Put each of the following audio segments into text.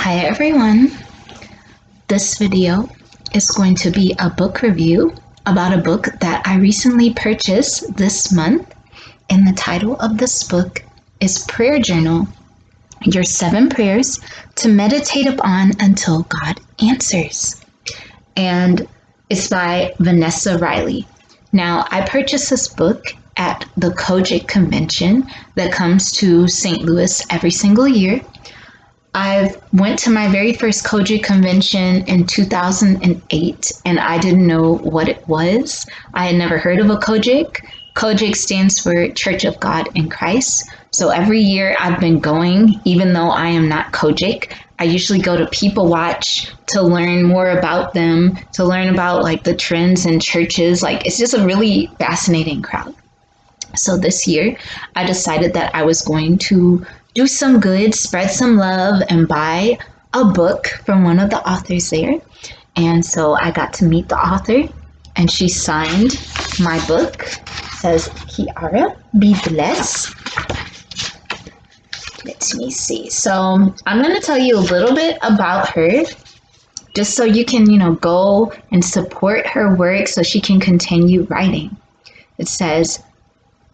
Hi everyone. This video is going to be a book review about a book that I recently purchased this month, and the title of this book is Prayer Journal: Your 7 Prayers to Meditate Upon Until God Answers. And it's by Vanessa Riley. Now, I purchased this book at the Kojic convention that comes to St. Louis every single year. I went to my very first Kojic convention in 2008, and I didn't know what it was. I had never heard of a Kojic. Kojic stands for Church of God in Christ. So every year I've been going, even though I am not Kojic. I usually go to People Watch to learn more about them, to learn about like the trends in churches. Like, it's just a really fascinating crowd. So this year I decided that I was going to do some good, spread some love, and buy a book from one of the authors there. And so I got to meet the author, and she signed my book. It says, Kiara, be blessed. Let me see. So I'm going to tell you a little bit about her, just so you can, go and support her work so she can continue writing. It says,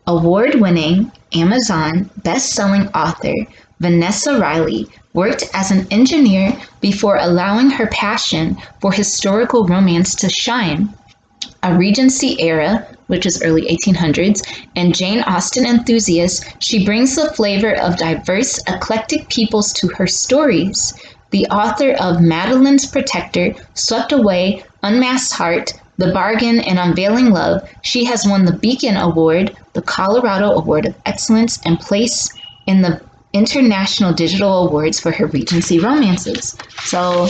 award-winning Amazon best-selling author Vanessa Riley worked as an engineer before allowing her passion for historical romance to shine. A Regency era, which is early 1800s, and Jane Austen enthusiast, she brings the flavor of diverse, eclectic peoples to her stories. The author of Madeline's Protector, Swept Away, Unmasked Heart, The Bargain, and Unveiling Love, she has won the Beacon Award, the Colorado Award of Excellence, and placed in the International Digital Awards for her Regency romances. So,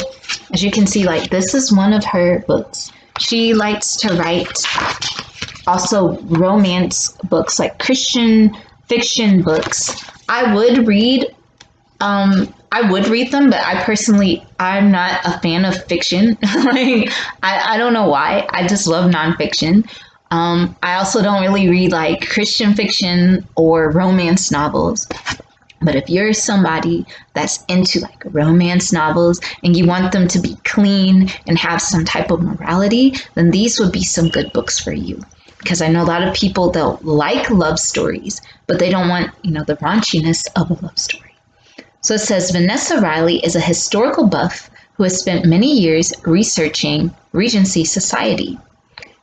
as you can see, this is one of her books. She likes to write also romance books, like Christian fiction books. I would read them, but I'm not a fan of fiction. I don't know why. I just love nonfiction. I also don't really read Christian fiction or romance novels. But if you're somebody that's into romance novels and you want them to be clean and have some type of morality, then these would be some good books for you. Because I know a lot of people, they'll like love stories, but they don't want, the raunchiness of a love story. So it says, Vanessa Riley is a historical buff who has spent many years researching Regency society.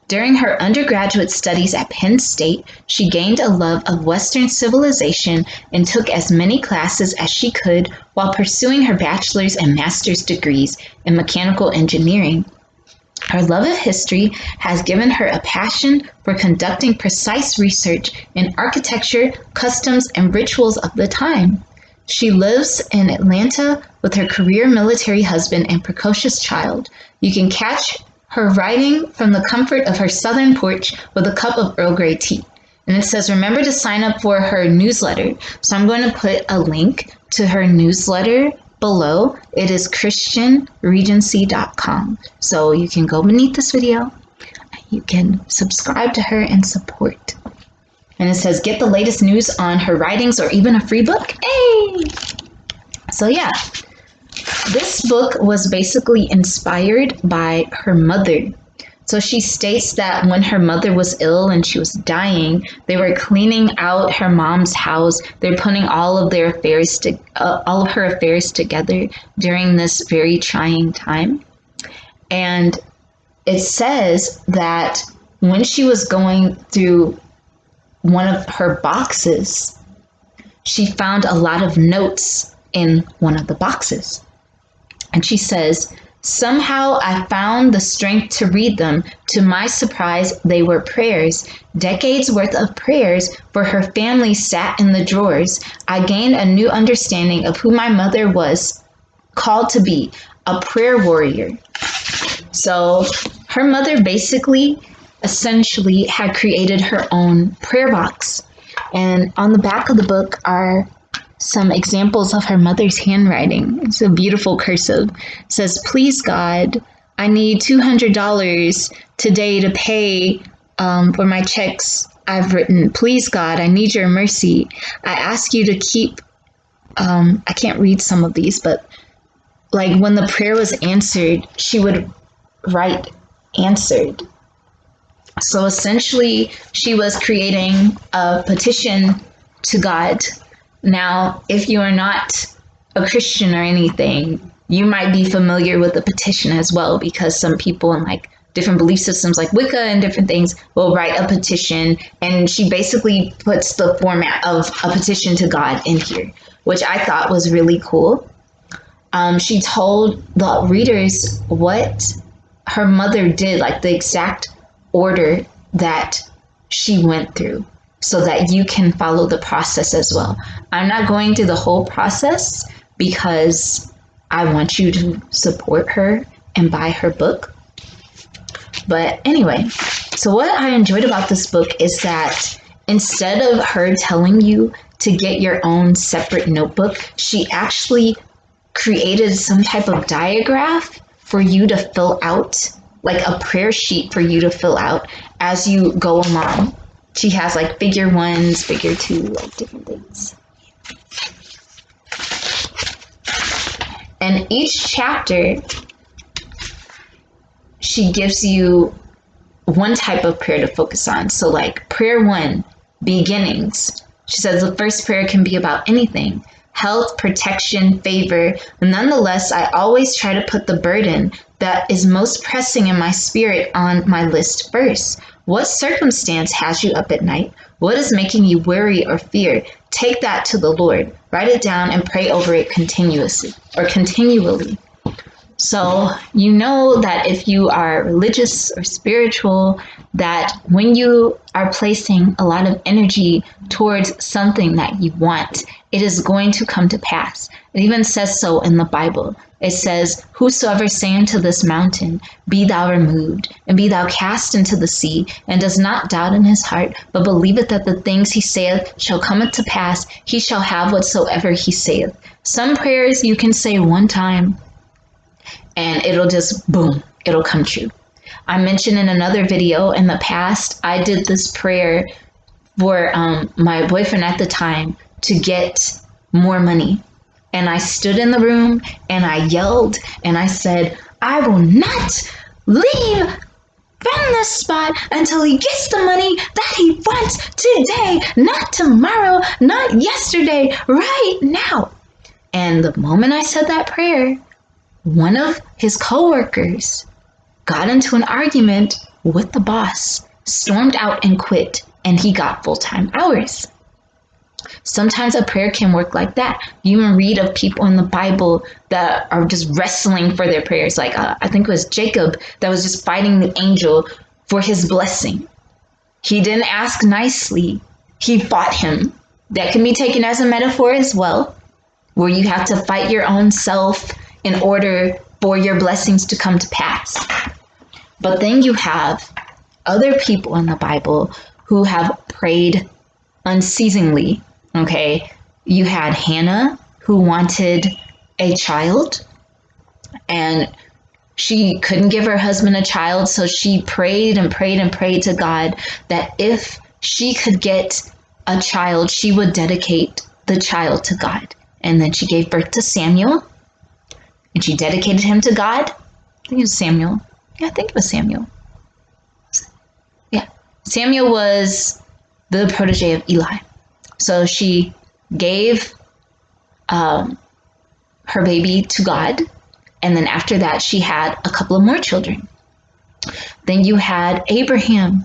During her undergraduate studies at Penn State, she gained a love of Western civilization and took as many classes as she could while pursuing her bachelor's and master's degrees in mechanical engineering. Her love of history has given her a passion for conducting precise research in architecture, customs, and rituals of the time. She lives in Atlanta with her career military husband and precocious child. You can catch her writing from the comfort of her southern porch with a cup of Earl Grey tea. And it says, remember to sign up for her newsletter. So I'm going to put a link to her newsletter below. It is christianregency.com. So you can go beneath this video. You can subscribe to her and support. And it says, get the latest news on her writings or even a free book. Hey! So yeah. This book was basically inspired by her mother. So she states that when her mother was ill and she was dying, they were cleaning out her mom's house. They're putting all of her affairs together during this very trying time. And it says that when she was going through one of her boxes, she found a lot of notes in one of the boxes. And she says, somehow I found the strength to read them. To my surprise, they were prayers. Decades worth of prayers for her family sat in the drawers. I gained a new understanding of who my mother was called to be, a prayer warrior. So her mother essentially had created her own prayer box. And on the back of the book are some examples of her mother's handwriting. It's a beautiful cursive. It says, please God, I need $200 today to pay for my checks I've written. Please God, I need your mercy. I ask you to keep, I can't read some of these, but like when the prayer was answered, she would write answered. So essentially, she was creating a petition to God. Now, if you are not a Christian or anything, you might be familiar with the petition as well, because some people in like different belief systems like Wicca and different things will write a petition, and she basically puts the format of a petition to God in here, which I thought was really cool. She told the readers what her mother did, like the exact order that she went through, so that you can follow the process as well. I'm not going through the whole process because I want you to support her and buy her book. But anyway, so what I enjoyed about this book is that instead of her telling you to get your own separate notebook, she actually created some type of diagram for you to fill out, like a prayer sheet for you to fill out as you go along. She has like figure 1s, figure 2, like different things. And each chapter, she gives you one type of prayer to focus on. So like prayer 1, beginnings. She says the first prayer can be about anything. Health, protection, favor. Nonetheless, I always try to put the burden that is most pressing in my spirit on my list first. What circumstance has you up at night? What is making you worry or fear? Take that to the Lord. Write it down and pray over it continually. So you know that if you are religious or spiritual, that when you are placing a lot of energy towards something that you want, it is going to come to pass. It even says so in the Bible. It says, whosoever say unto this mountain, be thou removed, and be thou cast into the sea, and does not doubt in his heart, but believeth that the things he saith shall come to pass, he shall have whatsoever he saith. Some prayers you can say one time, and it'll just, boom, it'll come true. I mentioned in another video in the past, I did this prayer for my boyfriend at the time to get more money. And I stood in the room and I yelled and I said, I will not leave from this spot until he gets the money that he wants today, not tomorrow, not yesterday, right now. And the moment I said that prayer, one of his coworkers got into an argument with the boss, stormed out and quit, and he got full-time hours. Sometimes a prayer can work like that. You even read of people in the Bible that are just wrestling for their prayers. Like I think it was Jacob that was just fighting the angel for his blessing. He didn't ask nicely. He fought him. That can be taken as a metaphor as well, where you have to fight your own self in order for your blessings to come to pass. But then you have other people in the Bible who have prayed unceasingly. Okay, you had Hannah who wanted a child, and she couldn't give her husband a child, so she prayed and prayed and prayed to God that if she could get a child, she would dedicate the child to God. And then she gave birth to Samuel, and she dedicated him to God. I think it was Samuel. Yeah, I think it was Samuel. Yeah, Samuel was the protege of Eli. So she gave her baby to God, and then after that, she had a couple of more children. Then you had Abraham,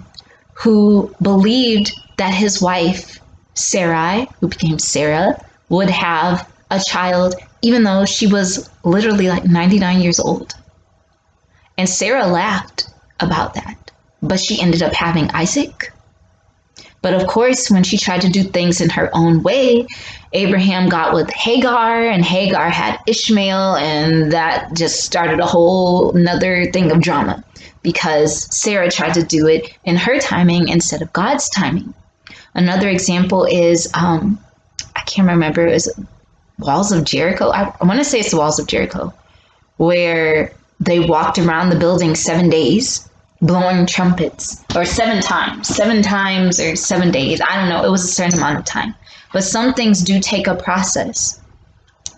who believed that his wife, Sarai, who became Sarah, would have a child, even though she was literally like 99 years old. And Sarah laughed about that, but she ended up having Isaac. But of course, when she tried to do things in her own way, Abraham got with Hagar, and Hagar had Ishmael, and that just started a whole nother thing of drama because Sarah tried to do it in her timing instead of God's timing. Another example is, I can't remember, it was Walls of Jericho. I want to say it's the Walls of Jericho, where they walked around the building 7 days, blowing trumpets, or 7 times or 7 days. I don't know. It was a certain amount of time. But some things do take a process.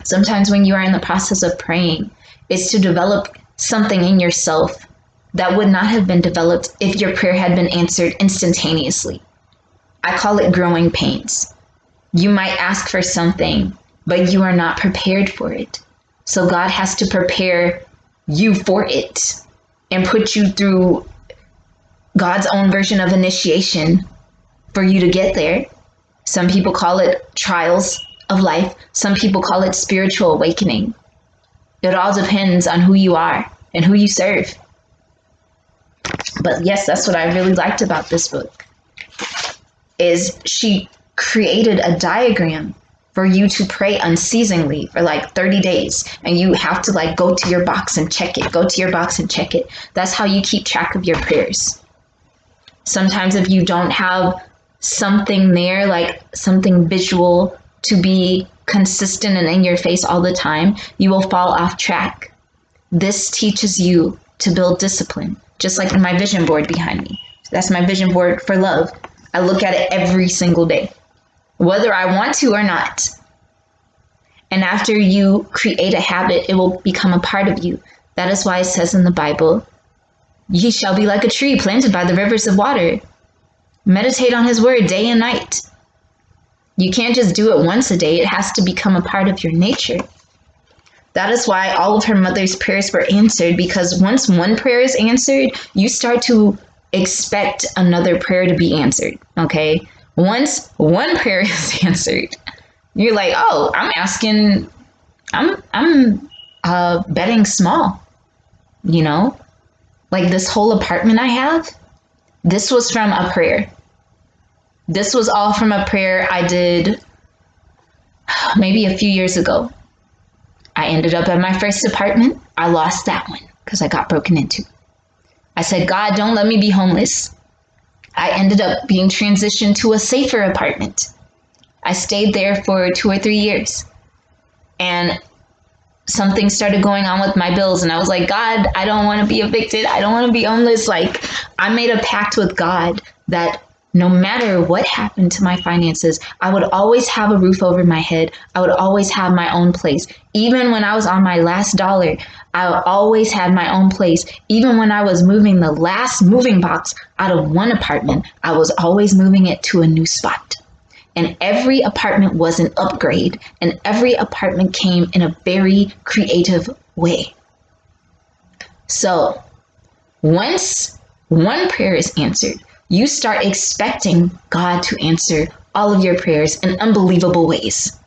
Sometimes when you are in the process of praying, is to develop something in yourself that would not have been developed if your prayer had been answered instantaneously. I call it growing pains. You might ask for something, but you are not prepared for it. So God has to prepare you for it and put you through God's own version of initiation for you to get there. Some people call it trials of life. Some people call it spiritual awakening. It all depends on who you are and who you serve. But yes, that's what I really liked about this book, is she created a diagram for you to pray unceasingly for like 30 days. And you have to like go to your box and check it, go to your box and check it. That's how you keep track of your prayers. Sometimes if you don't have something there, like something visual to be consistent and in your face all the time, you will fall off track. This teaches you to build discipline, just like my vision board behind me. That's my vision board for love. I look at it every single day, whether I want to or not. And after you create a habit, it will become a part of you. That is why it says in the Bible, ye shall be like a tree planted by the rivers of water. Meditate on his word day and night. You can't just do it once a day. It has to become a part of your nature. That is why all of her mother's prayers were answered, because once one prayer is answered, you start to expect another prayer to be answered, okay? Once one prayer is answered, you're like, oh, I'm betting small, you know? Like this whole apartment I have, this was from a prayer. This was all from a prayer I did maybe a few years ago. I ended up at my first apartment. I lost that one because I got broken into. I said, God, don't let me be homeless. I ended up being transitioned to a safer apartment. I stayed there for 2 or 3 years. And something started going on with my bills. And I was like, God, I don't want to be evicted. I don't want to be homeless. Like, I made a pact with God that no matter what happened to my finances, I would always have a roof over my head. I would always have my own place. Even when I was on my last dollar, I always had my own place. Even when I was moving the last moving box out of one apartment, I was always moving it to a new spot. And every apartment was an upgrade, and every apartment came in a very creative way. So once one prayer is answered, you start expecting God to answer all of your prayers in unbelievable ways.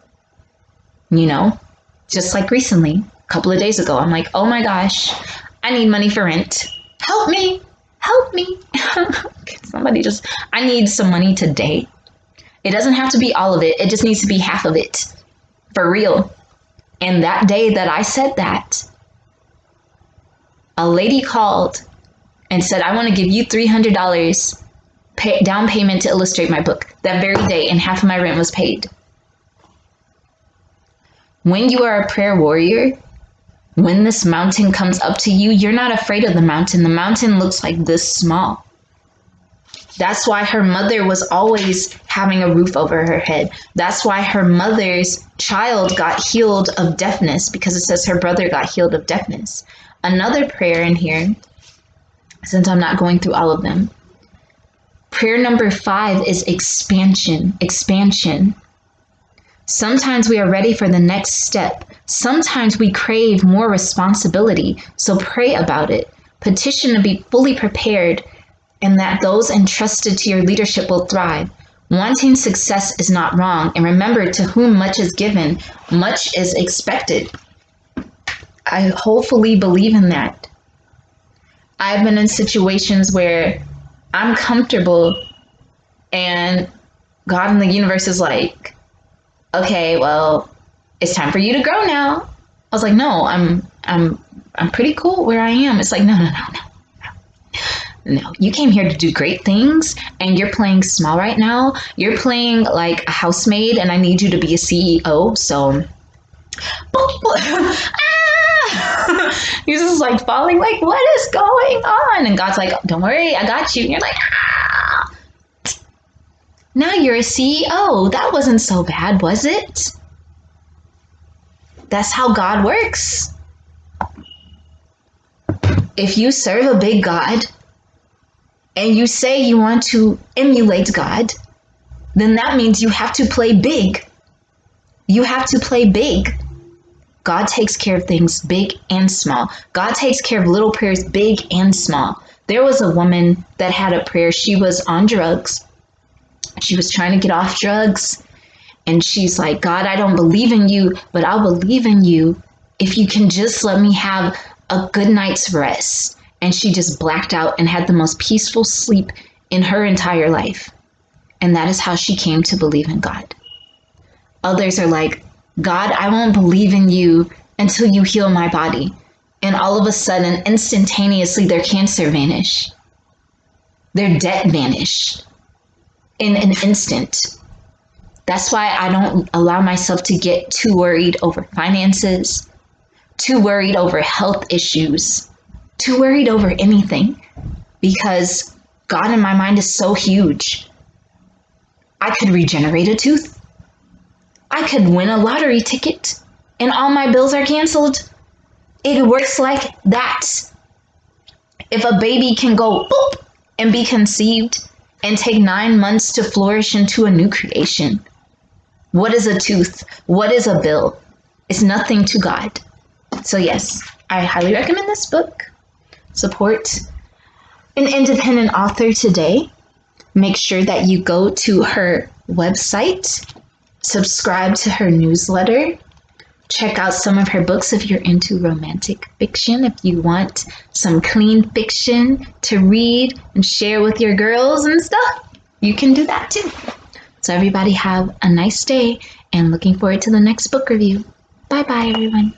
You know, just like recently, a couple of days ago, I'm like, oh my gosh, I need money for rent. Help me, help me. I need some money today. It doesn't have to be all of it. It just needs to be half of it, for real. And that day that I said that, a lady called and said, I want to give you $300 down payment to illustrate my book that very day, and half of my rent was paid. When you are a prayer warrior, when this mountain comes up to you, you're not afraid of the mountain. The mountain looks like this small. That's why her mother was always having a roof over her head. That's why her mother's child got healed of deafness, because it says her brother got healed of deafness. Another prayer in here, since I'm not going through all of them, prayer number 5 is expansion. Expansion. Sometimes we are ready for the next step. Sometimes we crave more responsibility. So pray about it. Petition to be fully prepared, and that those entrusted to your leadership will thrive. Wanting success is not wrong. And remember, to whom much is given, much is expected. I hopefully believe in that. I've been in situations where I'm comfortable and God in the universe is like, okay, well, it's time for you to grow now. I was like, no, I'm pretty cool where I am. It's like, no, you came here to do great things and you're playing small right now. You're playing like a housemaid and I need you to be a CEO. So he's just like falling like, what is going on? And God's like, don't worry, I got you. And you're like, ah. Now you're a CEO. That wasn't so bad, was it? That's how God works. if you serve a big God and you say you want to emulate God, then that means you have to play big. You have to play big. God takes care of things big and small. God takes care of little prayers big and small. There was a woman that had a prayer. She was on drugs. She was trying to get off drugs. And she's like, God, I don't believe in you, but I'll believe in you if you can just let me have a good night's rest. And she just blacked out and had the most peaceful sleep in her entire life. And that is how she came to believe in God. Others are like, God, I won't believe in you until you heal my body. And all of a sudden, instantaneously, their cancer vanished. Their debt vanished in an instant. That's why I don't allow myself to get too worried over finances, too worried over health issues, too worried over anything, because God in my mind is so huge. I could regenerate a tooth. I could win a lottery ticket and all my bills are canceled. It works like that. If a baby can go boop and be conceived and take 9 months to flourish into a new creation, what is a tooth? What is a bill? It's nothing to God. So yes, I highly recommend this book. Support an independent author today. Make sure that you go to her website, subscribe to her newsletter, check out some of her books if you're into romantic fiction. If you want some clean fiction to read and share with your girls and stuff, you can do that too. So everybody have a nice day and looking forward to the next book review. Bye bye, everyone.